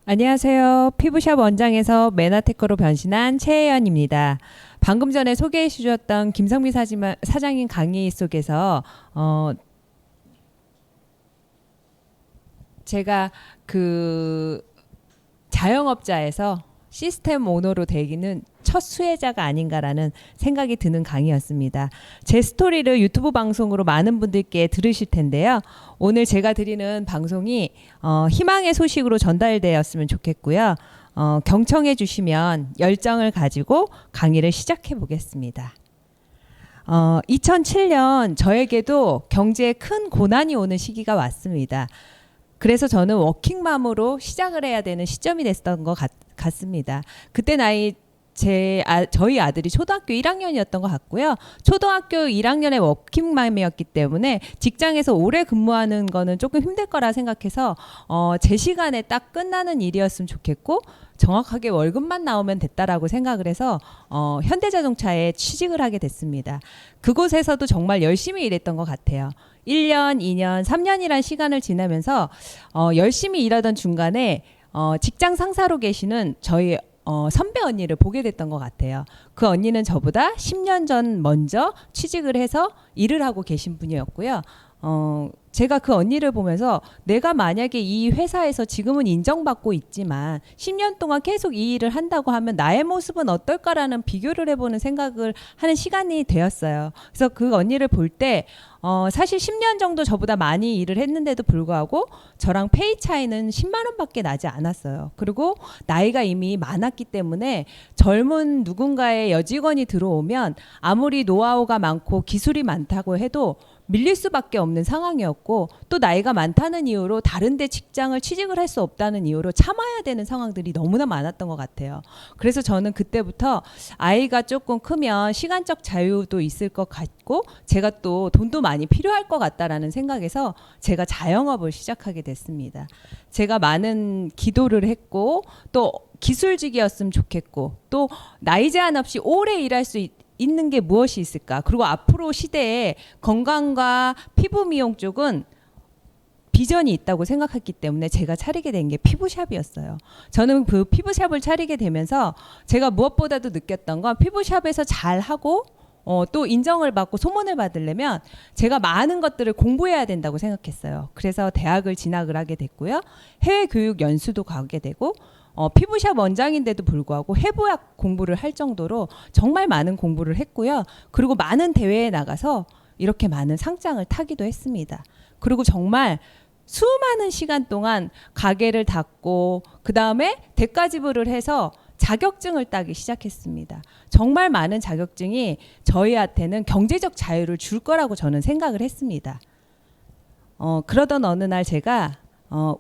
안녕하세요. 피부샵 원장에서 메나테크로 변신한 최혜연입니다. 방금 전에 소개해 주셨던 김성미 사장님 강의 속에서 제가 그 자영업자에서 시스템 오너로 되기는 첫 수혜자가 아닌가라는 생각이 드는 강의였습니다. 제 스토리를 유튜브 방송으로 많은 분들께 들으실 텐데요. 오늘 제가 드리는 방송이 희망의 소식으로 전달되었으면 좋겠고요. 경청해 주시면 열정을 가지고 강의를 시작해 보겠습니다. 2007년 저에게도 경제에 큰 고난이 오는 시기가 왔습니다. 그래서 저는 워킹맘으로 시작을 해야 되는 시점이 됐던 것 같습니다. 그때 나이 저희 아들이 초등학교 1학년이었던 것 같고요. 초등학교 1학년에 워킹맘이었기 때문에 직장에서 오래 근무하는 거는 조금 힘들 거라 생각해서 제 시간에 딱 끝나는 일이었으면 좋겠고 정확하게 월급만 나오면 됐다라고 생각을 해서 현대자동차에 취직을 하게 됐습니다. 그곳에서도 정말 열심히 일했던 것 같아요. 1년, 2년, 3년이란 시간을 지나면서 열심히 일하던 중간에 직장 상사로 계시는 저희 선배 언니를 보게 됐던 것 같아요. 그 언니는 저보다 10년 전 먼저 취직을 해서 일을 하고 계신 분이었고요. 제가 그 언니를 보면서 내가 만약에 이 회사에서 지금은 인정받고 있지만 10년 동안 계속 이 일을 한다고 하면 나의 모습은 어떨까라는 비교를 해보는 생각을 하는 시간이 되었어요. 그래서 그 언니를 볼 때 사실 10년 정도 저보다 많이 일을 했는데도 불구하고 저랑 페이 차이는 10만 원밖에 나지 않았어요. 그리고 나이가 이미 많았기 때문에 젊은 누군가의 여직원이 들어오면 아무리 노하우가 많고 기술이 많다고 해도 밀릴 수밖에 없는 상황이었고 또 나이가 많다는 이유로 다른 데 직장을 취직을 할 수 없다는 이유로 참아야 되는 상황들이 너무나 많았던 것 같아요. 그래서 저는 그때부터 아이가 조금 크면 시간적 자유도 있을 것 같고 제가 또 돈도 많이 필요할 것 같다라는 생각에서 제가 자영업을 시작하게 됐습니다. 제가 많은 기도를 했고 또 기술직이었으면 좋겠고 또 나이 제한 없이 오래 일할 수 있는 게 무엇이 있을까? 그리고 앞으로 시대에 건강과 피부 미용 쪽은 비전이 있다고 생각했기 때문에 제가 차리게 된 게 피부샵이었어요. 저는 그 피부샵을 차리게 되면서 제가 무엇보다도 느꼈던 건 피부샵에서 잘하고 또 인정을 받고 소문을 받으려면 제가 많은 것들을 공부해야 된다고 생각했어요. 그래서 대학을 진학을 하게 됐고요. 해외 교육 연수도 가게 되고 피부샵 원장인데도 불구하고 해부학 공부를 할 정도로 정말 많은 공부를 했고요. 그리고 많은 대회에 나가서 이렇게 많은 상장을 타기도 했습니다. 그리고 정말 수많은 시간 동안 가게를 닫고 그 다음에 대가 지불을 해서 자격증을 따기 시작했습니다. 정말 많은 자격증이 저희한테는 경제적 자유를 줄 거라고 저는 생각을 했습니다. 그러던 어느 날 제가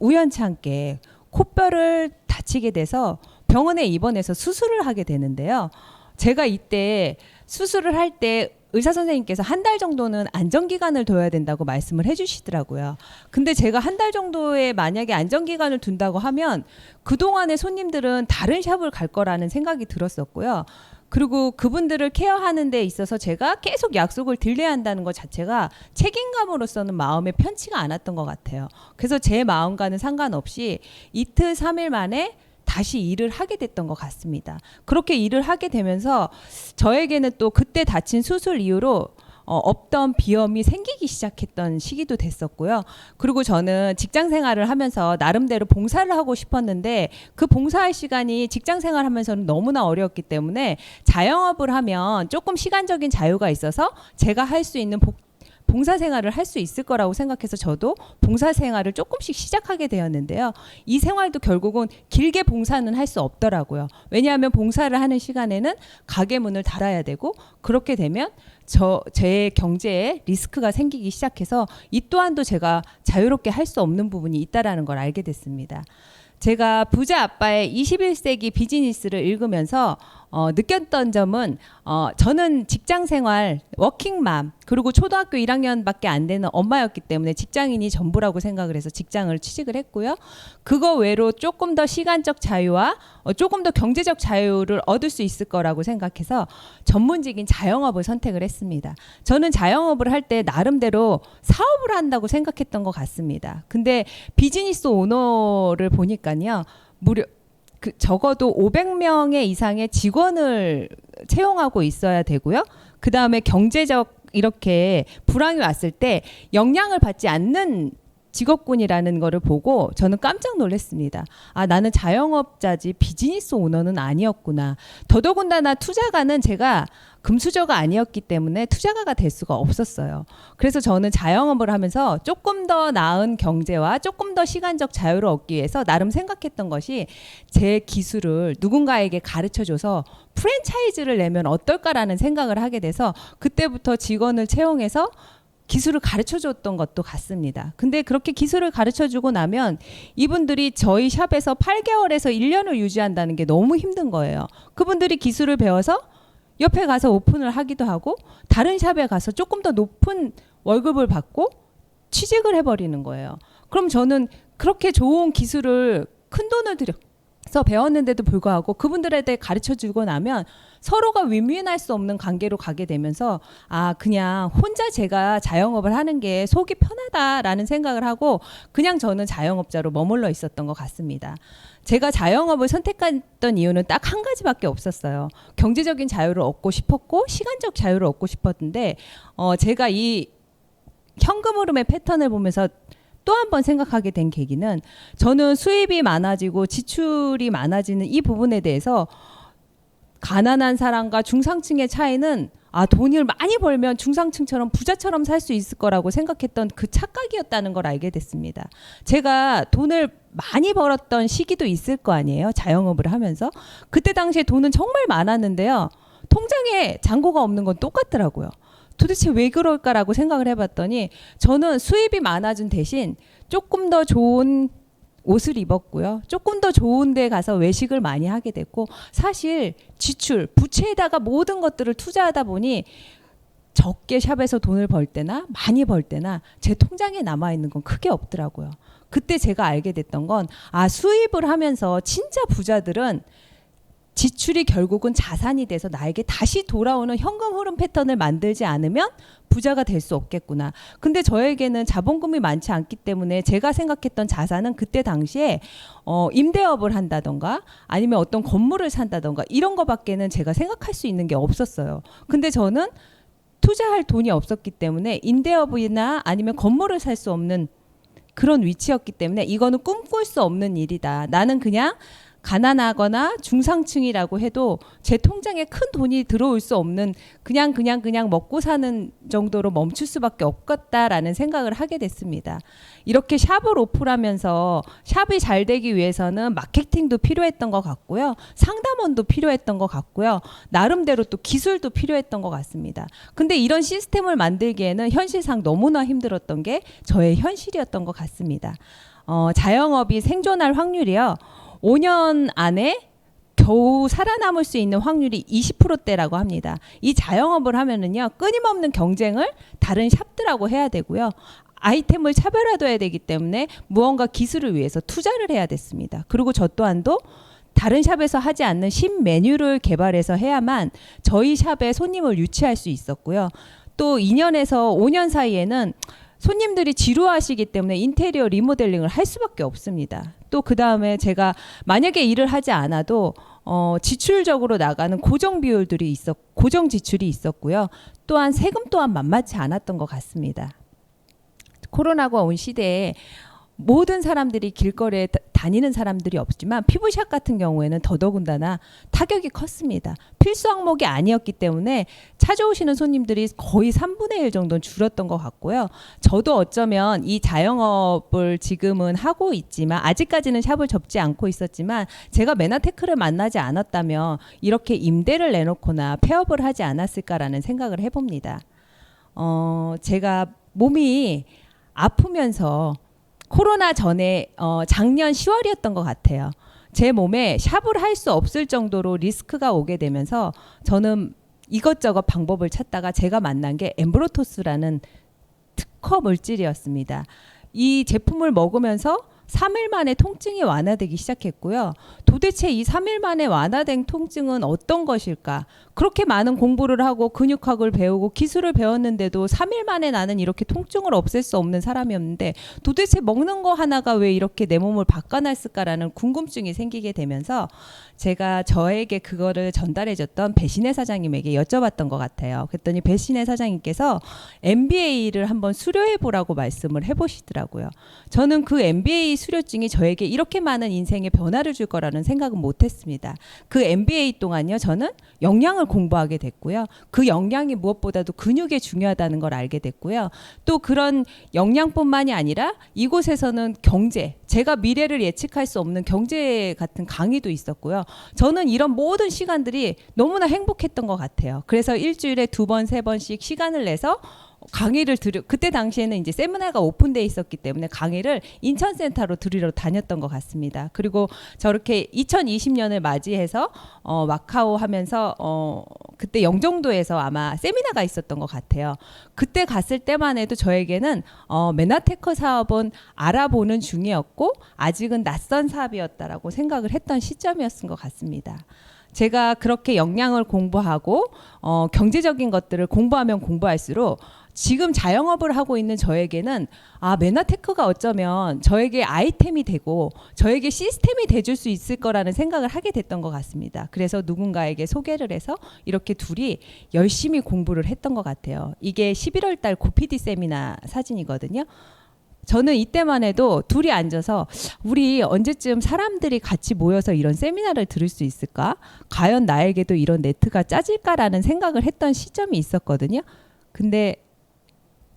우연찮게 코뼈를 다치게 돼서 병원에 입원해서 수술을 하게 되는데요. 제가 이때 수술을 할 때 의사 선생님께서 한 달 정도는 안정기간을 둬야 된다고 말씀을 해주시더라고요. 근데 제가 한 달 정도의 만약에 안정기간을 둔다고 하면 그동안의 손님들은 다른 샵을 갈 거라는 생각이 들었었고요. 그리고 그분들을 케어하는 데 있어서 제가 계속 약속을 딜레이 한다는 것 자체가 책임감으로서는 마음에 편치가 않았던 것 같아요. 그래서 제 마음과는 상관없이 이틀 3일 만에 다시 일을 하게 됐던 것 같습니다. 그렇게 일을 하게 되면서 저에게는 또 그때 다친 수술 이후로 없던 비염이 생기기 시작했던 시기도 됐었고요. 그리고 저는 직장 생활을 하면서 나름대로 봉사를 하고 싶었는데 그 봉사할 시간이 직장 생활하면서는 너무나 어려웠기 때문에 자영업을 하면 조금 시간적인 자유가 있어서 제가 할 수 있는 봉사 생활을 할 수 있을 거라고 생각해서 저도 봉사 생활을 조금씩 시작하게 되었는데요. 이 생활도 결국은 길게 봉사는 할 수 없더라고요. 왜냐하면 봉사를 하는 시간에는 가게 문을 닫아야 되고 그렇게 되면 제 경제에 리스크가 생기기 시작해서 이 또한도 제가 자유롭게 할 수 없는 부분이 있다라는 걸 알게 됐습니다. 제가 부자 아빠의 21세기 비즈니스를 읽으면서 느꼈던 점은 저는 직장 생활 워킹맘 그리고 초등학교 1학년밖에 안 되는 엄마였기 때문에 직장인이 전부라고 생각을 해서 직장을 취직을 했고요. 그거 외로 조금 더 시간적 자유와 조금 더 경제적 자유를 얻을 수 있을 거라고 생각해서 전문직인 자영업을 선택을 했습니다. 저는 자영업을 할 때 나름대로 사업을 한다고 생각했던 것 같습니다. 근데 비즈니스 오너를 보니까요. 무려 적어도 500명의 이상의 직원을 채용하고 있어야 되고요. 그 다음에 경제적 이렇게 불황이 왔을 때 영향을 받지 않는 직업군이라는 거를 보고 저는 깜짝 놀랐습니다. 아, 나는 자영업자지 비즈니스 오너는 아니었구나. 더더군다나 투자가는 제가 금수저가 아니었기 때문에 투자가가 될 수가 없었어요. 그래서 저는 자영업을 하면서 조금 더 나은 경제와 조금 더 시간적 자유를 얻기 위해서 나름 생각했던 것이 제 기술을 누군가에게 가르쳐줘서 프랜차이즈를 내면 어떨까라는 생각을 하게 돼서 그때부터 직원을 채용해서 기술을 가르쳐줬던 것도 같습니다. 근데 그렇게 기술을 가르쳐주고 나면 이분들이 저희 샵에서 8개월에서 1년을 유지한다는 게 너무 힘든 거예요. 그분들이 기술을 배워서 옆에 가서 오픈을 하기도 하고 다른 샵에 가서 조금 더 높은 월급을 받고 취직을 해버리는 거예요. 그럼 저는 그렇게 좋은 기술을 큰 돈을 들여서 배웠는데도 불구하고 그분들에 대해 가르쳐주고 나면 서로가 윈윈할 수 없는 관계로 가게 되면서 아, 그냥 혼자 제가 자영업을 하는 게 속이 편하다라는 생각을 하고 그냥 저는 자영업자로 머물러 있었던 것 같습니다. 제가 자영업을 선택했던 이유는 딱 한 가지밖에 없었어요. 경제적인 자유를 얻고 싶었고 시간적 자유를 얻고 싶었는데 제가 이 현금 흐름의 패턴을 보면서 또 한 번 생각하게 된 계기는 저는 수입이 많아지고 지출이 많아지는 이 부분에 대해서 가난한 사람과 중상층의 차이는 아, 돈을 많이 벌면 중상층처럼 부자처럼 살 수 있을 거라고 생각했던 그 착각이었다는 걸 알게 됐습니다. 제가 돈을 많이 벌었던 시기도 있을 거 아니에요. 자영업을 하면서. 그때 당시에 돈은 정말 많았는데요. 통장에 잔고가 없는 건 똑같더라고요. 도대체 왜 그럴까라고 생각을 해봤더니 저는 수입이 많아진 대신 조금 더 좋은 옷을 입었고요. 조금 더 좋은 데 가서 외식을 많이 하게 됐고 사실 지출, 부채에다가 모든 것들을 투자하다 보니 적게 샵에서 돈을 벌 때나 많이 벌 때나 제 통장에 남아있는 건 크게 없더라고요. 그때 제가 알게 됐던 건 아, 수입을 하면서 진짜 부자들은 지출이 결국은 자산이 돼서 나에게 다시 돌아오는 현금 흐름 패턴을 만들지 않으면 부자가 될 수 없겠구나. 근데 저에게는 자본금이 많지 않기 때문에 제가 생각했던 자산은 그때 당시에 임대업을 한다던가 아니면 어떤 건물을 산다던가 이런 거밖에는 제가 생각할 수 있는 게 없었어요. 근데 저는 투자할 돈이 없었기 때문에 임대업이나 아니면 건물을 살 수 없는 그런 위치였기 때문에 이거는 꿈꿀 수 없는 일이다. 나는 그냥 가난하거나 중상층이라고 해도 제 통장에 큰 돈이 들어올 수 없는 그냥 먹고 사는 정도로 멈출 수밖에 없겠다라는 생각을 하게 됐습니다. 이렇게 샵을 오픈하면서 샵이 잘 되기 위해서는 마케팅도 필요했던 것 같고요. 상담원도 필요했던 것 같고요. 나름대로 또 기술도 필요했던 것 같습니다. 근데 이런 시스템을 만들기에는 현실상 너무나 힘들었던 게 저의 현실이었던 것 같습니다. 자영업이 생존할 확률이요. 5년 안에 겨우 살아남을 수 있는 확률이 20%대라고 합니다. 이 자영업을 하면은요, 끊임없는 경쟁을 다른 샵들하고 해야 되고요. 아이템을 차별화해야 되기 때문에 무언가 기술을 위해서 투자를 해야 됐습니다. 그리고 저 또한도 다른 샵에서 하지 않는 신메뉴를 개발해서 해야만 저희 샵에 손님을 유치할 수 있었고요. 또 2년에서 5년 사이에는 손님들이 지루하시기 때문에 인테리어 리모델링을 할 수밖에 없습니다. 또 그 다음에 제가 만약에 일을 하지 않아도 지출적으로 나가는 고정 비율들이 고정 지출이 있었고요. 또한 세금 또한 만만치 않았던 것 같습니다. 코로나가 온 시대에 모든 사람들이 길거리에 다니는 사람들이 없지만 피부샵 같은 경우에는 더더군다나 타격이 컸습니다. 필수 항목이 아니었기 때문에 찾아오시는 손님들이 거의 3분의 1 정도는 줄었던 것 같고요. 저도 어쩌면 이 자영업을 지금은 하고 있지만 아직까지는 샵을 접지 않고 있었지만 제가 메나테크를 만나지 않았다면 이렇게 임대를 내놓거나 폐업을 하지 않았을까라는 생각을 해봅니다. 제가 몸이 아프면서 코로나 전에 작년 10월이었던 것 같아요. 제 몸에 샵을 할 수 없을 정도로 리스크가 오게 되면서 저는 이것저것 방법을 찾다가 제가 만난 게 엠브로토스라는 특허 물질이었습니다. 이 제품을 먹으면서 3일 만에 통증이 완화되기 시작했고요. 도대체 이 3일 만에 완화된 통증은 어떤 것일까? 그렇게 많은 공부를 하고 근육학을 배우고 기술을 배웠는데도 3일 만에 나는 이렇게 통증을 없앨 수 없는 사람이었는데 도대체 먹는 거 하나가 왜 이렇게 내 몸을 바꿔놨을까라는 궁금증이 생기게 되면서 제가 저에게 그거를 전달해줬던 배신혜 사장님에게 여쭤봤던 것 같아요. 그랬더니 배신혜 사장님께서 MBA를 한번 수료해보라고 말씀을 해보시더라고요. 저는 그 MBA 수료증이 저에게 이렇게 많은 인생의 변화를 줄 거라는 생각은 못했습니다. 그 MBA 동안요, 저는 영양을 공부하게 됐고요. 그 영양이 무엇보다도 근육에 중요하다는 걸 알게 됐고요. 또 그런 영양뿐만이 아니라 이곳에서는 경제, 제가 미래를 예측할 수 없는 경제 같은 강의도 있었고요. 저는 이런 모든 시간들이 너무나 행복했던 것 같아요. 그래서 일주일에 2번, 3번씩 시간을 내서 강의를 그때 당시에는 이제 세미나가 오픈돼 있었기 때문에 강의를 인천센터로 들으러 다녔던 것 같습니다. 그리고 저렇게 2020년을 맞이해서 마카오 하면서 그때 영종도에서 아마 세미나가 있었던 것 같아요. 그때 갔을 때만 해도 저에게는 메나테크 사업은 알아보는 중이었고 아직은 낯선 사업이었다라고 생각을 했던 시점이었던 것 같습니다. 제가 그렇게 역량을 공부하고 경제적인 것들을 공부하면 공부할수록 지금 자영업을 하고 있는 저에게는 메나테크가 어쩌면 저에게 아이템이 되고 저에게 시스템이 돼줄 수 있을 거라는 생각을 하게 됐던 것 같습니다. 그래서 누군가에게 소개를 해서 이렇게 둘이 열심히 공부를 했던 것 같아요. 이게 11월 달 고피디 세미나 사진이거든요. 저는 이때만 해도 둘이 앉아서 우리 언제쯤 사람들이 같이 모여서 이런 세미나를 들을 수 있을까? 과연 나에게도 이런 네트가 짜질까라는 생각을 했던 시점이 있었거든요. 근데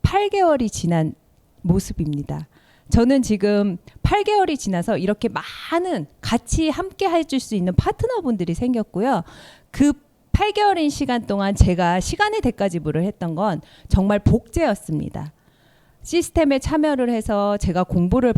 8개월이 지난 모습입니다. 저는 지금 8개월이 지나서 이렇게 많은 같이 함께 해줄 수 있는 파트너분들이 생겼고요. 그 8개월인 시간 동안 제가 시간의 대가 지불을 했던 건 정말 복제였습니다. 시스템에 참여를 해서 제가 공부를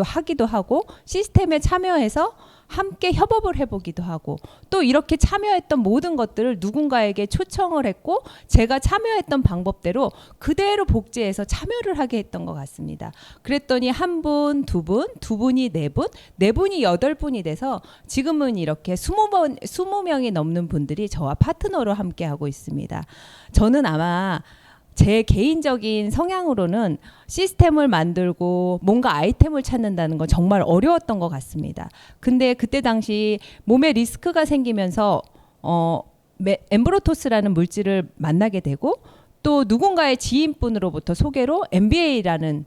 하기도 하고 시스템에 참여해서 함께 협업을 해보기도 하고 또 이렇게 참여했던 모든 것들을 누군가에게 초청을 했고 제가 참여했던 방법대로 그대로 복제해서 참여를 하게 했던 것 같습니다. 그랬더니 한 분, 두 분, 두 분이 네 분, 네 분이 8분이 돼서 지금은 이렇게 20명이 넘는 분들이 저와 파트너로 함께 하고 있습니다. 저는 아마 제 개인적인 성향으로는 시스템을 만들고 뭔가 아이템을 찾는다는 건 정말 어려웠던 것 같습니다. 근데 그때 당시 몸에 리스크가 생기면서 엠브로토스라는 물질을 만나게 되고 또 누군가의 지인분으로부터 소개로 MBA라는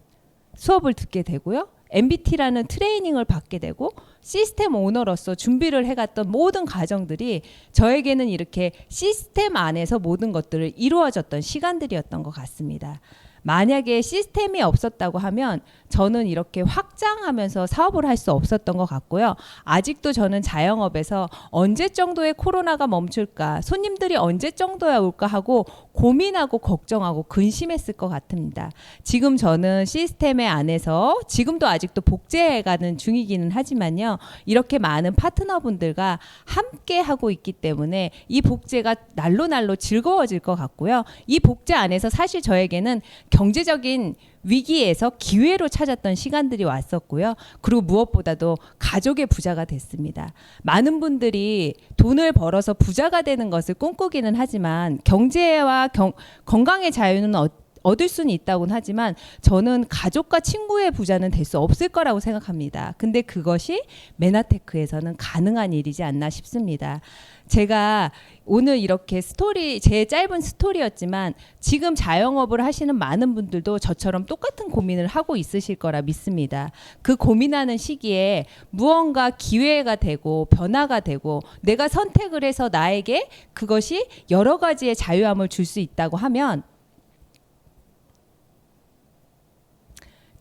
수업을 듣게 되고요. MBT라는 트레이닝을 받게 되고 시스템 오너로서 준비를 해갔던 모든 과정들이 저에게는 이렇게 시스템 안에서 모든 것들을 이루어졌던 시간들이었던 것 같습니다. 만약에 시스템이 없었다고 하면 저는 이렇게 확장하면서 사업을 할 수 없었던 것 같고요. 아직도 저는 자영업에서 언제 정도의 코로나가 멈출까, 손님들이 언제 정도야 올까 하고 고민하고 걱정하고 근심했을 것 같습니다. 지금 저는 시스템의 안에서 지금도 아직도 복제해가는 중이기는 하지만요. 이렇게 많은 파트너분들과 함께 하고 있기 때문에 이 복제가 날로 즐거워질 것 같고요. 이 복제 안에서 사실 저에게는 경제적인 위기에서 기회로 찾았던 시간들이 왔었고요. 그리고 무엇보다도 가족의 부자가 됐습니다. 많은 분들이 돈을 벌어서 부자가 되는 것을 꿈꾸기는 하지만 경제와 건강의 자유는 얻을 수는 있다고는 하지만 저는 가족과 친구의 부자는 될 수 없을 거라고 생각합니다. 근데 그것이 메나테크에서는 가능한 일이지 않나 싶습니다. 제가 오늘 이렇게 제 짧은 스토리였지만 지금 자영업을 하시는 많은 분들도 저처럼 똑같은 고민을 하고 있으실 거라 믿습니다. 그 고민하는 시기에 무언가 기회가 되고 변화가 되고 내가 선택을 해서 나에게 그것이 여러 가지의 자유함을 줄 수 있다고 하면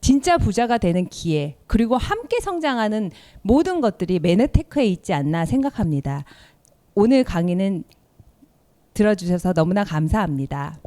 진짜 부자가 되는 기회 그리고 함께 성장하는 모든 것들이 메나테크에 있지 않나 생각합니다. 오늘 강의는 들어주셔서 너무나 감사합니다.